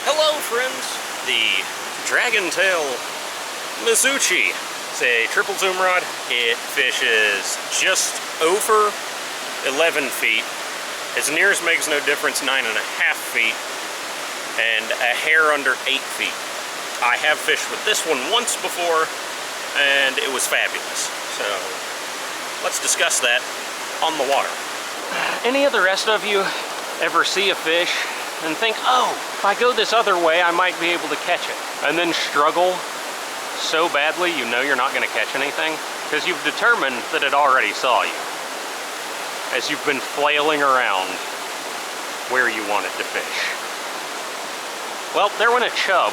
Hello friends, the Dragontail Mizuchi. It's a triple zoom rod. It fishes just over 11 feet. As near as makes no difference, 9.5 feet. And a hair under 8 feet. I have fished with this one once before, and it was fabulous. So let's discuss that on the water. Any of the rest of you ever see a fish and think, oh, if I go this other way, I might be able to catch it, and then struggle so badly you know you're not going to catch anything because you've determined that it already saw you as you've been flailing around where you wanted to fish? Well, there went a chub.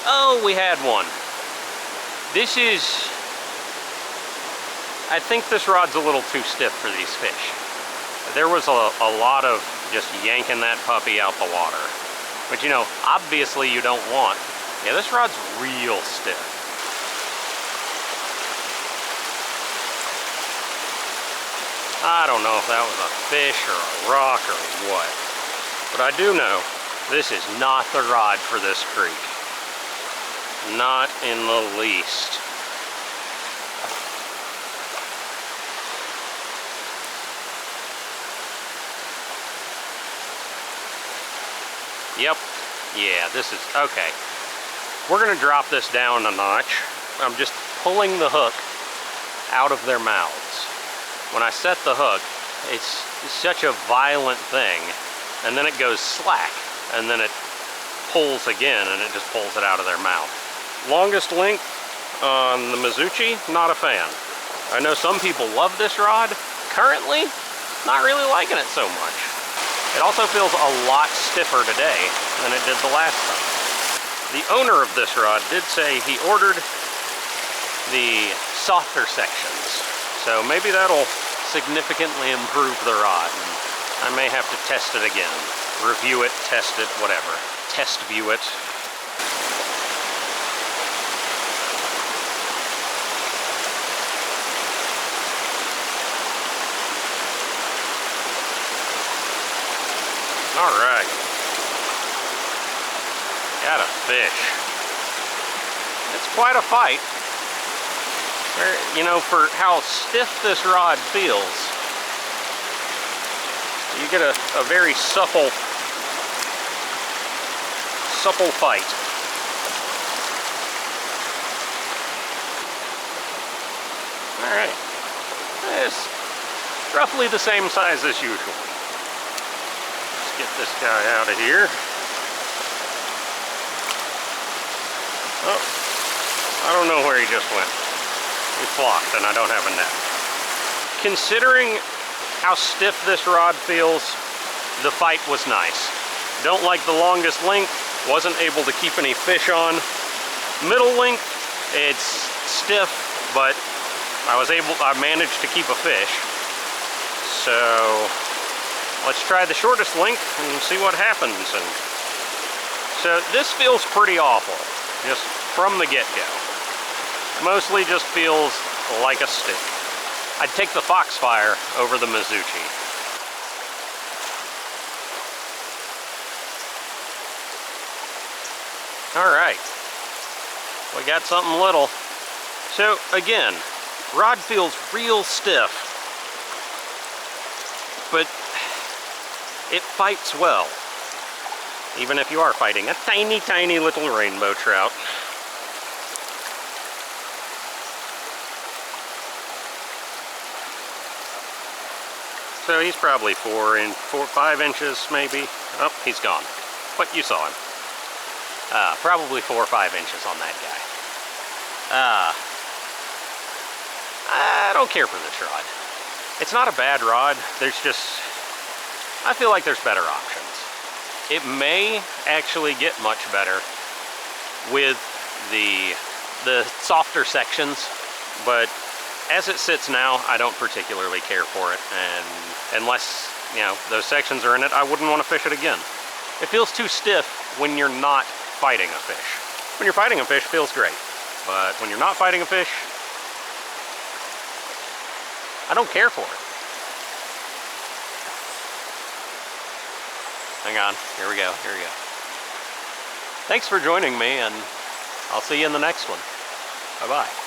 Oh, we had one. This is, I think this rod's a little too stiff for these fish. There was a lot of just yanking that puppy out the water, which, you know, obviously you don't want. Yeah, this rod's real stiff. I don't know if that was a fish or a rock or what, but I do know this is not the rod for this creek. Not in the least. Yep. Yeah, this is okay. We're gonna drop this down a notch. I'm just pulling the hook out of their mouths. When I set the hook, it's such a violent thing, and then it goes slack, and then it pulls again, and it just pulls it out of their mouth. Longest length on the Mizuchi, not a fan. I know some people love this rod. Currently, not really liking it so much. It also feels a lot stiffer today than it did the last time. The owner of this rod did say he ordered the softer sections, so maybe that'll significantly improve the rod. I may have to test it again. Review it, test it, whatever. Test view it. All right. Got a fish. It's quite a fight. You know, for how stiff this rod feels, you get a very supple fight. All right. It's roughly the same size as usual. Let's get this guy out of here. Oh, I don't know where he just went. He flopped, and I don't have a net. Considering how stiff this rod feels, the fight was nice. Don't like the longest length, wasn't able to keep any fish on. Middle length, it's stiff, but I managed to keep a fish. So let's try the shortest length and see what happens. And so this feels pretty awful, just from the get-go. Mostly just feels like a stick. I'd take the Foxfire over the Mizuchi. All right, we got something little. So again, rod feels real stiff, but it fights well, even if you are fighting a tiny, tiny little rainbow trout. So he's probably 5 inches maybe. Oh, he's gone. But you saw him. Probably 4 or 5 inches on that guy. I don't care for this rod. It's not a bad rod. There's just, I feel like there's better options. It may actually get much better with the softer sections, but as it sits now, I don't particularly care for it, and unless, you know, those sections are in it, I wouldn't want to fish it again. It feels too stiff when you're not fighting a fish. When you're fighting a fish, it feels great. But when you're not fighting a fish, I don't care for it. Hang on, here we go, here we go. Thanks for joining me, and I'll see you in the next one. Bye-bye.